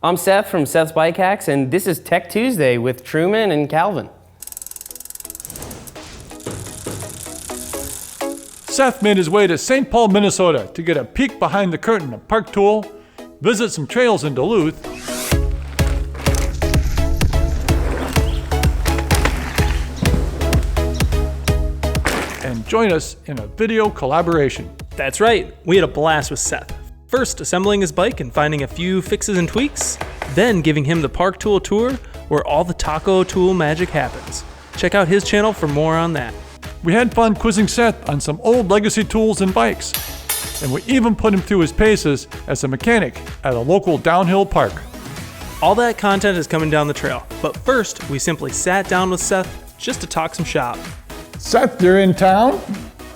I'm Seth from Seth's Bike Hacks, and this is Tech Tuesday with Truman and Calvin. Seth made his way to St. Paul, Minnesota to get a peek behind the curtain of Park Tool, visit some trails in Duluth, and join us in a video collaboration. That's right, we had a blast with Seth. First, assembling his bike and finding a few fixes and tweaks, then giving him the Park Tool tour where all the taco tool magic happens. Check out his channel for more on that. We had fun quizzing Seth on some old legacy tools and bikes, and we even put him through his paces as a mechanic at a local downhill park. All that content is coming down the trail, but first, we simply sat down with Seth just to talk some shop. Seth, you're in town.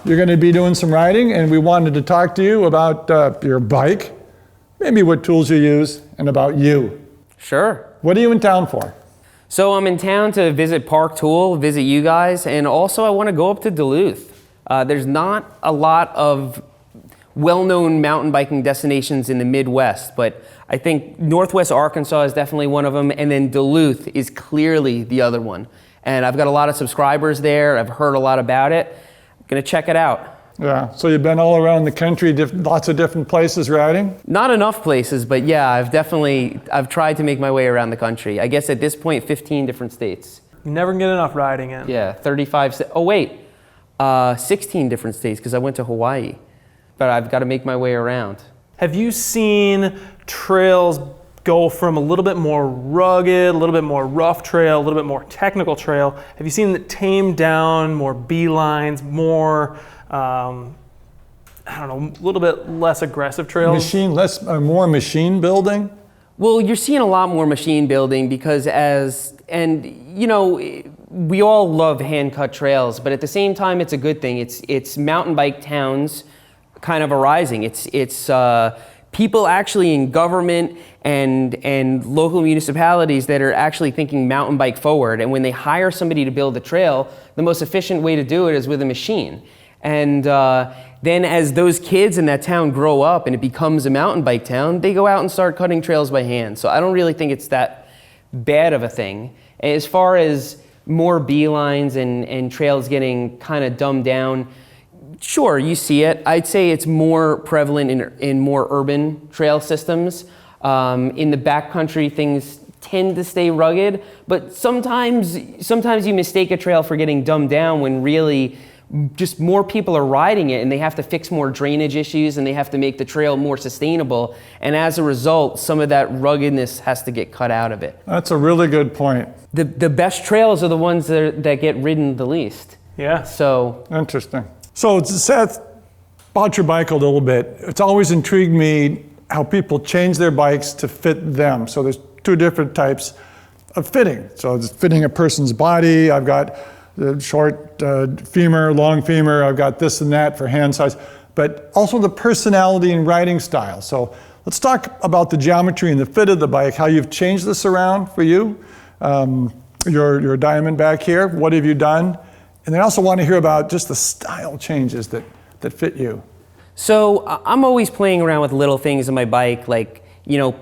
You're going to be doing some riding, and we wanted to talk to you about your bike, maybe what tools you use, and about you. Sure. What are you in town for? So I'm in town to visit Park Tool, visit you guys, and also I want to go up to Duluth. There's not a lot of well-known mountain biking destinations in the Midwest, but I think Northwest Arkansas is definitely one of them, and then Duluth is clearly the other one. And I've got a lot of subscribers there. I've heard a lot about it. I'm gonna check it out. Yeah, so you've been all around the country, lots of different places riding? Not enough places, but yeah, I've tried to make my way around the country. I guess at this point, 15 different states. You never get enough riding in. Yeah, 16 different states, because I went to Hawaii. But I've got to make my way around. Have you seen trails go from a little bit more rugged, a little bit more rough trail, a little bit more technical trail? Have you seen it tamed down, more beelines, more, a little bit less aggressive trails? More machine building? Well, you're seeing a lot more machine building because we all love hand-cut trails, but at the same time, it's a good thing. It's mountain bike towns kind of arising. It's people actually in government and local municipalities that are actually thinking mountain bike forward. And when they hire somebody to build a trail, the most efficient way to do it is with a machine. And then as those kids in that town grow up and it becomes a mountain bike town, they go out and start cutting trails by hand. So I don't really think it's that bad of a thing. As far as more beelines and trails getting kind of dumbed down, sure, you see it. I'd say it's more prevalent in more urban trail systems. In the backcountry, things tend to stay rugged, but sometimes you mistake a trail for getting dumbed down when really just more people are riding it and they have to fix more drainage issues and they have to make the trail more sustainable. And as a result, some of that ruggedness has to get cut out of it. That's a really good point. The best trails are the ones that get ridden the least. Yeah. So interesting. So Seth, about your bike a little bit, it's always intrigued me how people change their bikes to fit them. So there's two different types of fitting. So it's fitting a person's body. I've got the short femur, long femur. I've got this and that for hand size, but also the personality and riding style. So let's talk about the geometry and the fit of the bike, how you've changed this around for you. Your diamond back here, what have you done? And I also want to hear about just the style changes that fit you. So I'm always playing around with little things on my bike, like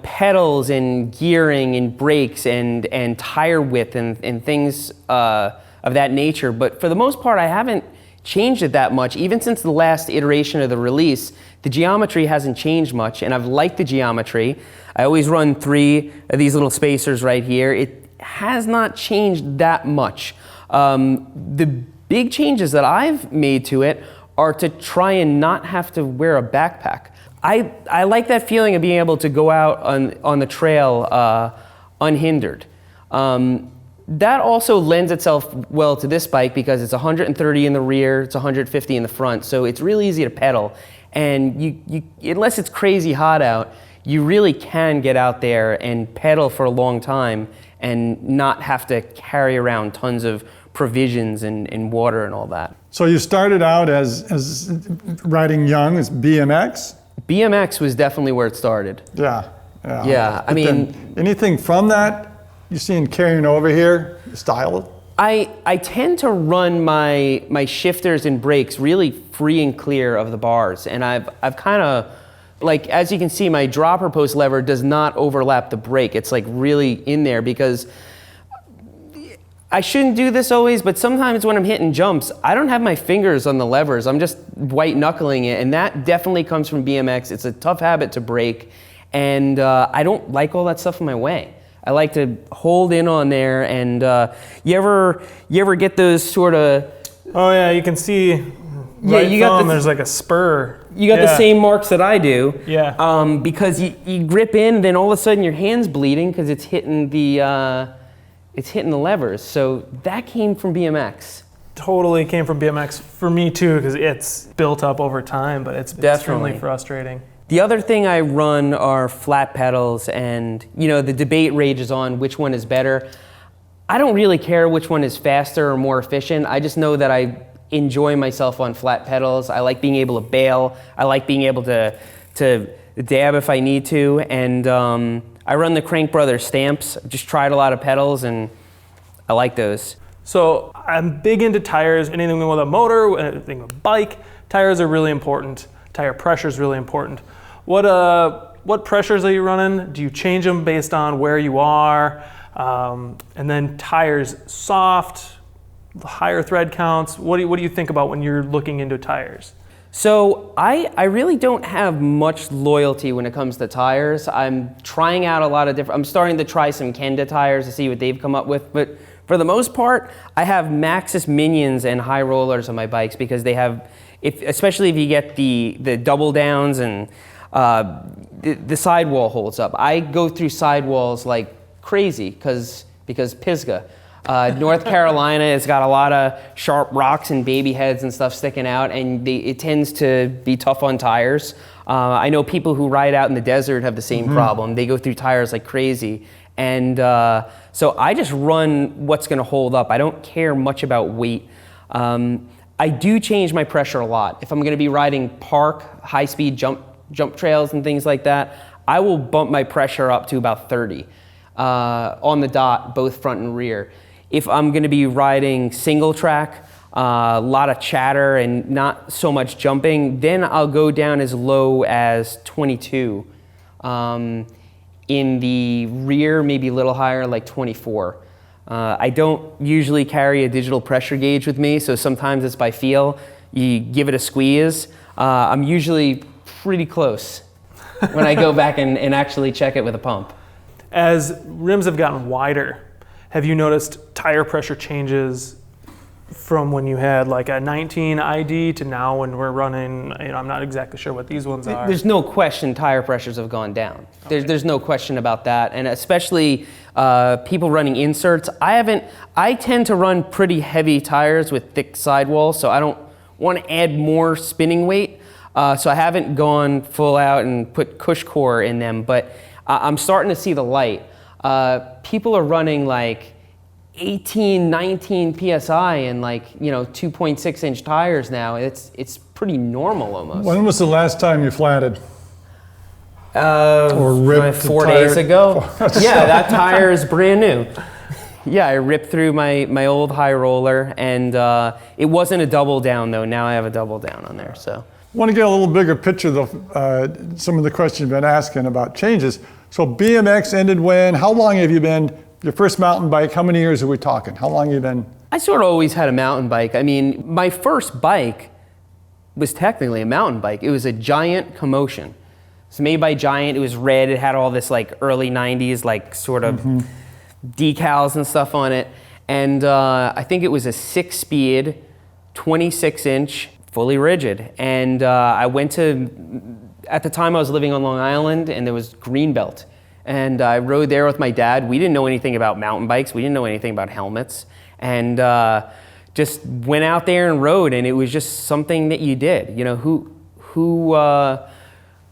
pedals and gearing and brakes and tire width and things of that nature. But for the most part, I haven't changed it that much. Even since the last iteration of the release, the geometry hasn't changed much, and I've liked the geometry. I always run 3 of these little spacers right here. It has not changed that much. The big changes that I've made to it are to try and not have to wear a backpack. I like that feeling of being able to go out on the trail unhindered. That also lends itself well to this bike because it's 130 in the rear, it's 150 in the front, so it's really easy to pedal. And you unless it's crazy hot out, you really can get out there and pedal for a long time and not have to carry around tons of provisions and water and all that. So you started out as riding young as BMX? BMX was definitely where it started. Yeah. Yeah, I mean, anything from that you seen carrying over here, style? I tend to run my shifters and brakes really free and clear of the bars, and I've kind of Like, as you can see, my dropper post lever does not overlap the brake. It's like really in there, because I shouldn't do this always, but sometimes when I'm hitting jumps, I don't have my fingers on the levers. I'm just white knuckling it, and that definitely comes from BMX. It's a tough habit to break, and I don't like all that stuff in my way. I like to hold in on there, and you ever get those sort of... Oh yeah, you can see right you got there's like a spur. You got the same marks that I do. Yeah. Because you grip in, then all of a sudden your hand's bleeding because it's hitting the levers. So that came from BMX. Totally came from BMX for me too, because it's built up over time, but it's extremely frustrating. The other thing I run are flat pedals, and the debate rages on which one is better. I don't really care which one is faster or more efficient. I just know that I enjoy myself on flat pedals. I like being able to bail. I like being able to dab if I need to. And I run the Crank Brothers stamps. I've just tried a lot of pedals, and I like those. So I'm big into tires. Anything with a motor, anything with a bike, tires are really important. Tire pressure is really important. What pressures are you running? Do you change them based on where you are? And then tires, soft, higher thread counts. What do you think about when you're looking into tires? So I really don't have much loyalty when it comes to tires. I'm trying out a lot of different, I'm starting to try some Kenda tires to see what they've come up with, but for the most part, I have Maxxis Minions and high rollers on my bikes, because they have, especially if you get the double downs and the sidewall holds up. I go through sidewalls like crazy because Pisgah. North Carolina has got a lot of sharp rocks and baby heads and stuff sticking out, and it tends to be tough on tires. I know people who ride out in the desert have the same problem. They go through tires like crazy. And so I just run what's going to hold up. I don't care much about weight. I do change my pressure a lot. If I'm going to be riding park, high-speed jump trails and things like that, I will bump my pressure up to about 30 on the dot, both front and rear. If I'm going to be riding single track, a lot of chatter and not so much jumping, then I'll go down as low as 22. In the rear, maybe a little higher, like 24. I don't usually carry a digital pressure gauge with me, so sometimes it's by feel. You give it a squeeze. I'm usually pretty close when I go back and actually check it with a pump. As rims have gotten wider, have you noticed tire pressure changes from when you had like a 19 ID to now when we're running, I'm not exactly sure what these ones are. There's no question tire pressures have gone down. Okay. There's no question about that. And especially people running inserts. I tend to run pretty heavy tires with thick sidewalls, so I don't want to add more spinning weight. So I haven't gone full out and put cush core in them, but I'm starting to see the light. People are running like 18, 19 PSI and 2.6 inch tires now. It's pretty normal almost. When was the last time you flatted? Or ripped 4 days ago. Yeah, that tire is brand new. Yeah, I ripped through my old high roller, and it wasn't a double down though. Now I have a double down on there, so. I want to get a little bigger picture of some of the questions you've been asking about changes. So BMX ended when? How long have you been? Your first mountain bike, how many years are we talking? How long have you been? I sort of always had a mountain bike. I mean, my first bike was technically a mountain bike. It was a Giant Commotion. It's made by Giant. It was red. It had all this like early 90s sort of decals and stuff on it. And I think it was a 6-speed, 26-inch, fully rigid. And I went to, at the time I was living on Long Island, and there was Greenbelt. And I rode there with my dad. We didn't know anything about mountain bikes. We didn't know anything about helmets. And just went out there and rode, and it was just something that you did.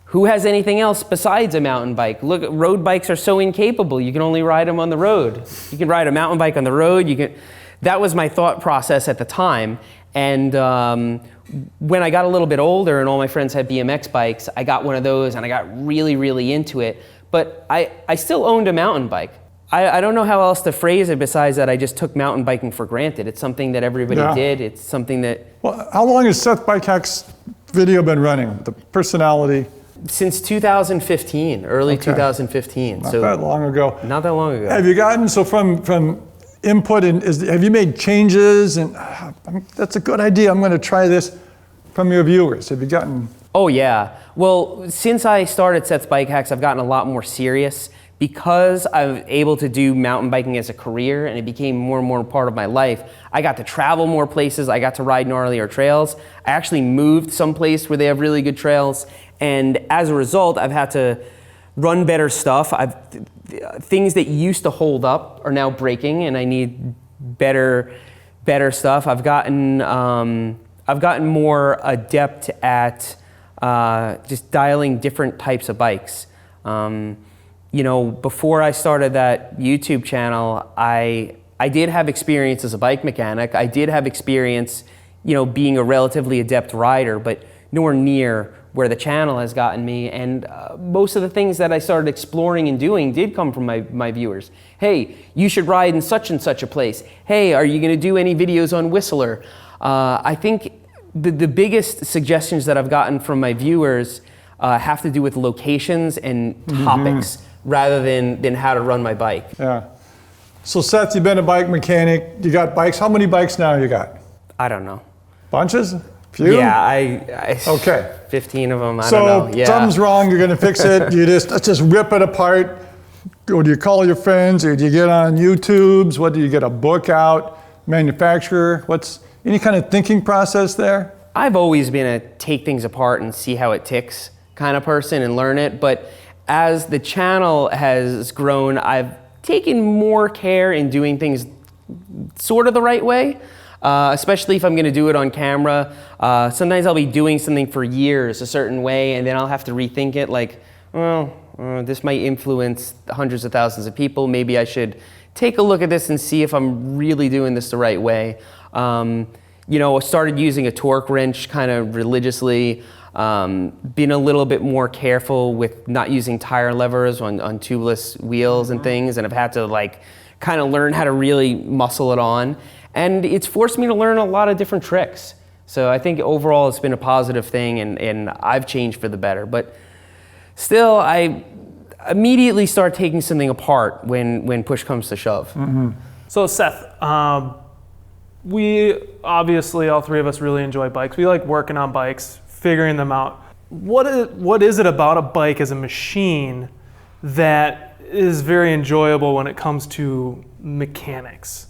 Who has anything else besides a mountain bike? Look, road bikes are so incapable. You can only ride them on the road. You can ride a mountain bike on the road. That was my thought process at the time. And when I got a little bit older and all my friends had BMX bikes, I got one of those and I got really, really into it. But I still owned a mountain bike. I don't know how else to phrase it besides that I just took mountain biking for granted. It's something that everybody did. It's something that... Well, how long has Seth Bike Hacks video been running? The personality? Since 2015, early 2015. Not that long ago. Not that long ago. Have you gotten, so from input, and have you made changes? And that's a good idea, I'm going to try this, from your viewers? Have you gotten? Oh yeah. Well, since I started Seth's Bike Hacks, I've gotten a lot more serious because I'm able to do mountain biking as a career and it became more and more part of my life. I got to travel more places. I got to ride gnarlier trails. I actually moved someplace where they have really good trails. And as a result, I've had to run better stuff. Things that used to hold up are now breaking and I need better stuff. I've gotten more adept at just dialing different types of bikes. You know, before I started that YouTube channel, I did have experience as a bike mechanic. I did have experience, you know, being a relatively adept rider, but nowhere near where the channel has gotten me. And most of the things that I started exploring and doing did come from my viewers. Hey, you should ride in such and such a place. Hey, are you gonna do any videos on Whistler? I think the biggest suggestions that I've gotten from my viewers have to do with locations and topics rather than how to run my bike. Yeah. So Seth, you've been a bike mechanic. You got bikes. How many bikes now you got? I don't know. Bunches? Few? Yeah, I okay. 15 of them. I so don't know. Yeah. something's wrong. You're gonna fix it. Let's just rip it apart. Or do you call your friends? Or do you get on YouTube's? What do you get a book out? Manufacturer? What's any kind of thinking process there? I've always been a take things apart and see how it ticks kind of person and learn it. But as the channel has grown, I've taken more care in doing things sort of the right way, especially if I'm going to do it on camera. Sometimes I'll be doing something for years a certain way, and then I'll have to rethink it like, well, this might influence hundreds of thousands of people. Maybe I should take a look at this and see if I'm really doing this the right way. You know, I started using a torque wrench kind of religiously. Been a little bit more careful with not using tire levers on tubeless wheels and things, and I've had to like kind of learn how to really muscle it on. And it's forced me to learn a lot of different tricks. So I think overall it's been a positive thing, and I've changed for the better. But still, I immediately start taking something apart when push comes to shove. So Seth, we obviously, all three of us really enjoy bikes. We like working on bikes, figuring them out. What is it about a bike as a machine that is very enjoyable when it comes to mechanics?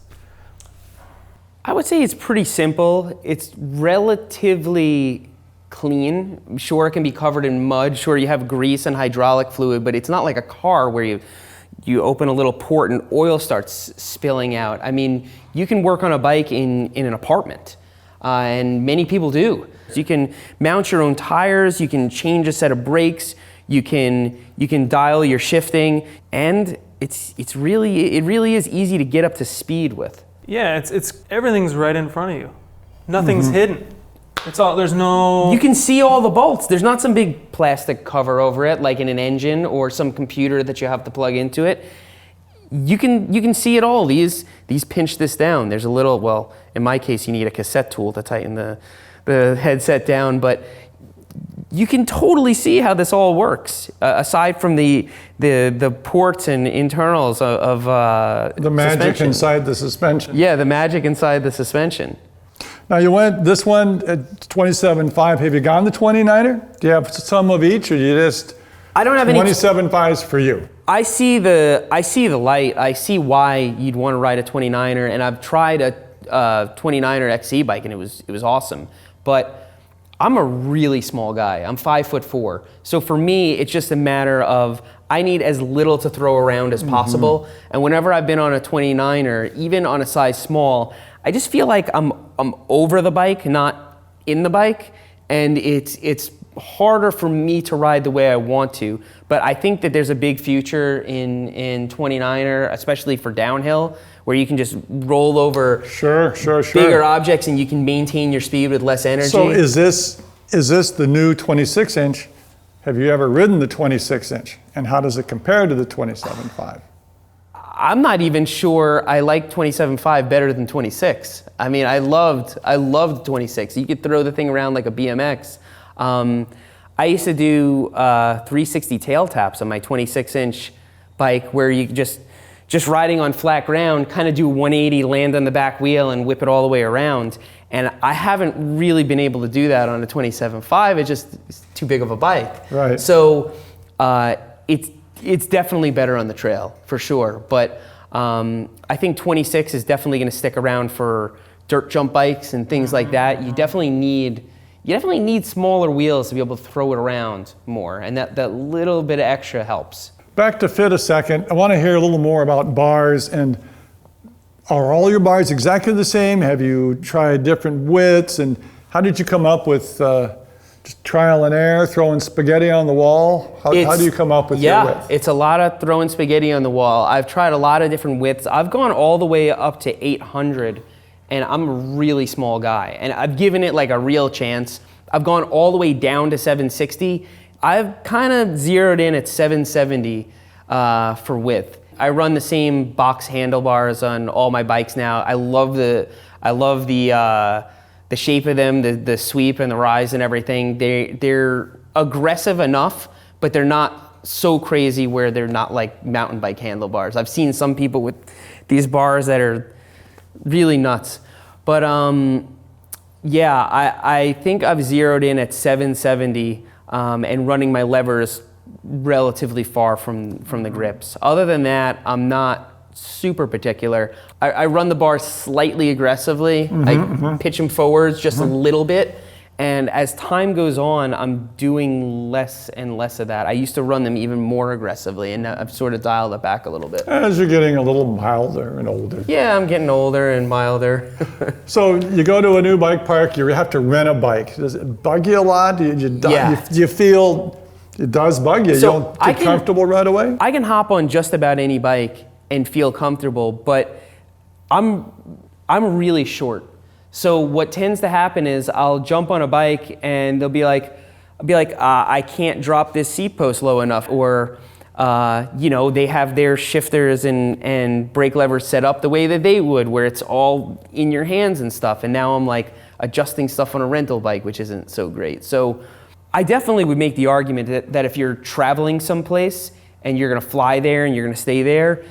I would say it's pretty simple. It's relatively clean. Sure, it can be covered in mud. Sure, you have grease and hydraulic fluid, but it's not like a car where you open a little port and oil starts spilling out. I mean, you can work on a bike in an apartment, and many people do. So you can mount your own tires, you can change a set of brakes, you can dial your shifting, and it really is easy to get up to speed with. Yeah, it's everything's right in front of you. Nothing's hidden. It's all, there's no... You can see all the bolts. There's not some big plastic cover over it like in an engine or some computer that you have to plug into it. You can see it all. These pinch this down. There's a little, well, in my case, you need a cassette tool to tighten the headset down, but you can totally see how this all works, aside from the ports and internals of the magic suspension. inside the suspension. Yeah, the magic inside the suspension. Now you went this one at 27.5. Have you gone the 29er? Do you have some of each, or do you just? I don't have any. 27.5s for you. I see the light. I see why you'd want to ride a 29er, and I've tried a 29er XC bike, and it was awesome. But I'm a really small guy. I'm 5'4". So for me, it's just a matter of I need as little to throw around as possible. And whenever I've been on a 29er, even on a size small, I just feel like I'm over the bike, not in the bike, and it's harder for me to ride the way I want to. But I think that there's a big future in 29er, especially for downhill, where you can just roll over bigger objects and you can maintain your speed with less energy. So is this the new 26-inch? Have you ever ridden the 26-inch? And how does it compare to the 27.5? I'm not even sure I like 27.5 better than 26. I mean, I loved 26. You could throw the thing around like a BMX. I used to do 360 tail taps on my 26-inch bike, where you just riding on flat ground, kind of do 180, land on the back wheel, and whip it all the way around. And I haven't really been able to do that on a 27.5. It's too big of a bike. Right. So it's definitely better on the trail, for sure. But I think 26 is definitely going to stick around for dirt jump bikes and things like that. You definitely need smaller wheels to be able to throw it around more, and that little bit of extra helps. Back to fit a second. I want to hear a little more about bars. And are all your bars exactly the same? Have you tried different widths? And how did you come up with just trial and error, throwing spaghetti on the wall? How do you come up with your width? It's a lot of throwing spaghetti on the wall. I've tried a lot of different widths. I've gone all the way up to 800, and I'm a really small guy. And I've given it like a real chance. I've gone all the way down to 760. I've kind of zeroed in at 770 for width. I run the same box handlebars on all my bikes now. I love the shape of them, the sweep and the rise and everything. They're aggressive enough, but they're not so crazy where they're not like mountain bike handlebars. I've seen some people with these bars that are really nuts. But yeah, I think I've zeroed in at 770 and running my levers relatively far from the grips. Other than that, I'm not super particular. I run the bars slightly aggressively. I pitch them forwards just a little bit. And as time goes on, I'm doing less and less of that. I used to run them even more aggressively, and I've sort of dialed it back a little bit. As you're getting a little milder and older. Yeah, I'm getting older and milder. So you go to a new bike park, you have to rent a bike. Does it bug you a lot? Do you feel it does bug you? So you don't get comfortable right away? I can hop on just about any bike and feel comfortable, but I'm really short. So what tends to happen is I'll jump on a bike and I'll be like, I can't drop this seat post low enough, or they have their shifters and brake levers set up the way that they would, where it's all in your hands and stuff. And now I'm like adjusting stuff on a rental bike, which isn't so great. So I definitely would make the argument that if you're traveling someplace and you're gonna fly there and you're gonna stay there,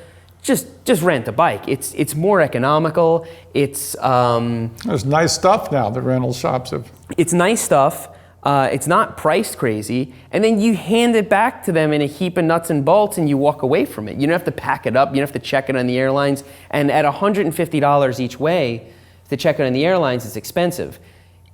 just rent a bike. It's more economical. There's nice stuff now, the rental shops have. It's nice stuff. It's not priced crazy. And then you hand it back to them in a heap of nuts and bolts and you walk away from it. You don't have to pack it up. You don't have to check it on the airlines. And at $150 each way to check it on the airlines, it's expensive.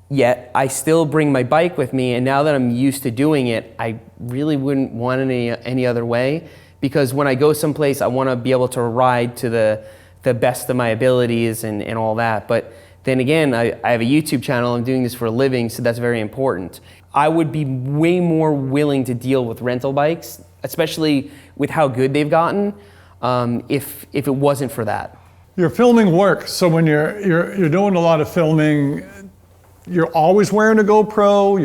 Yet I still bring my bike with me, and now that I'm used to doing it, I really wouldn't want any other way. Because when I go someplace, I want to be able to ride to the best of my abilities and all that. But then again, I have a YouTube channel. I'm doing this for a living, so that's very important. I would be way more willing to deal with rental bikes, especially with how good they've gotten, if it wasn't for that. Your filming work. So when you're doing a lot of filming, you're always wearing a GoPro.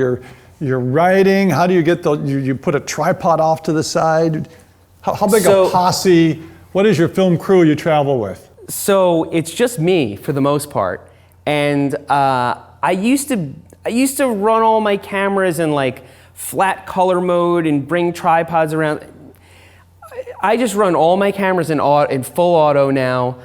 You're riding. How do you get you put a tripod off to the side? How big a posse, what is your film crew you travel with? So it's just me for the most part. And I used to run all my cameras in like flat color mode and bring tripods around. I just run all my cameras in full auto now.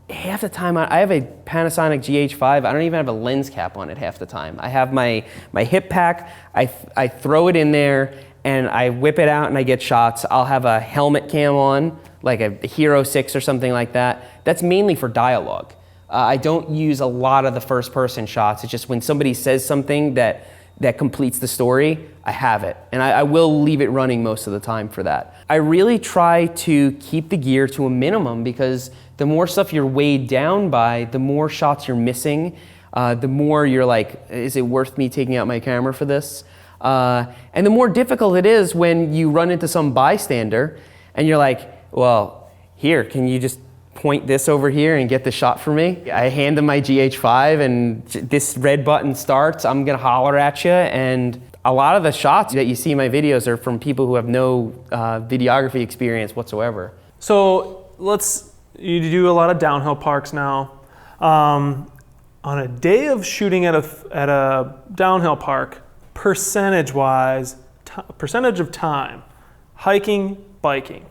Half the time I have a Panasonic GH5. I don't even have a lens cap on it half the time. I have my hip pack. I throw it in there and I whip it out and I get shots. I'll have a helmet cam on, like a Hero 6 or something like that. That's mainly for dialogue. I don't use a lot of the first person shots. It's just when somebody says something that completes the story, I have it. And I will leave it running most of the time for that. I really try to keep the gear to a minimum, because the more stuff you're weighed down by, the more shots you're missing, the more you're like, is it worth me taking out my camera for this? And the more difficult it is when you run into some bystander and you're like, well, here, can you just point this over here and get the shot for me? I hand them my GH5 and this red button starts, I'm gonna holler at you. And a lot of the shots that you see in my videos are from people who have no videography experience whatsoever. So you do a lot of downhill parks now. On a day of shooting at a downhill park, percentage-wise, percentage of time, hiking, biking?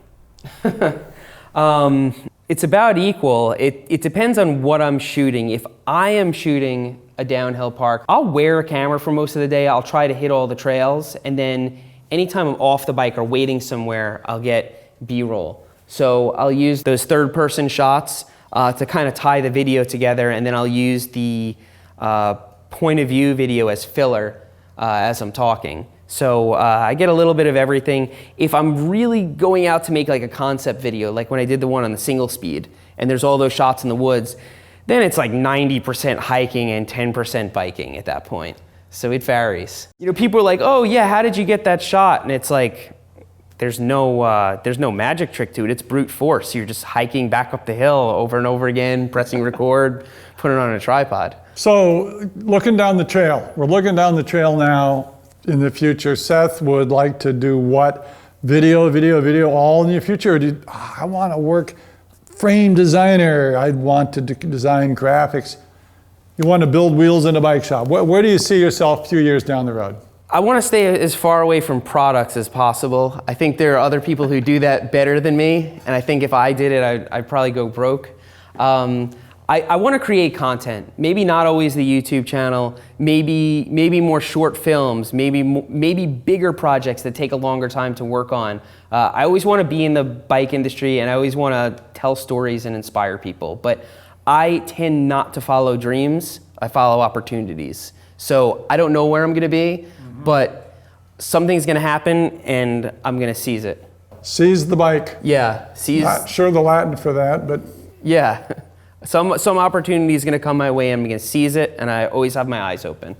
It's about equal. It depends on what I'm shooting. If I am shooting a downhill park, I'll wear a camera for most of the day. I'll try to hit all the trails, and then anytime I'm off the bike or waiting somewhere, I'll get B-roll. So I'll use those third-person shots to kind of tie the video together, and then I'll use the point of view video as filler as I'm talking. So I get a little bit of everything. If I'm really going out to make like a concept video, like when I did the one on the single speed, and there's all those shots in the woods, then it's like 90% hiking and 10% biking at that point. So it varies. You know, people are like, oh yeah, how did you get that shot? And it's like, there's no magic trick to it. It's brute force. You're just hiking back up the hill over and over again, pressing record, putting it on a tripod. So looking down the trail, we're looking down the trail now. In the future, Seth would like to do what? Video, all in the future? I want to work frame designer. I'd want to design graphics. You want to build wheels in a bike shop. Where do you see yourself a few years down the road? I want to stay as far away from products as possible. I think there are other people who do that better than me, and I think if I did it, I'd probably go broke. I want to create content. Maybe not always the YouTube channel. Maybe more short films. Maybe bigger projects that take a longer time to work on. I always want to be in the bike industry, and I always want to tell stories and inspire people. But I tend not to follow dreams. I follow opportunities. So I don't know where I'm going to be, but something's going to happen, and I'm going to seize it. Seize the bike. Yeah, seize. Not sure the Latin for that, but yeah. Some opportunity is going to come my way, and I'm going to seize it, and I always have my eyes open.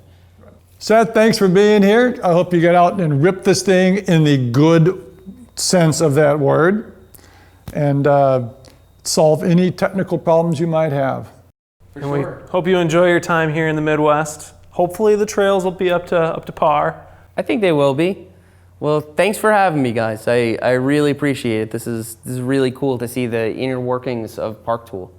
Seth, thanks for being here. I hope you get out and rip this thing in the good sense of that word, and solve any technical problems you might have. And we hope you enjoy your time here in the Midwest. Hopefully the trails will be up to par. I think they will be. Well, thanks for having me, guys. I really appreciate it. This is really cool to see the inner workings of Park Tool.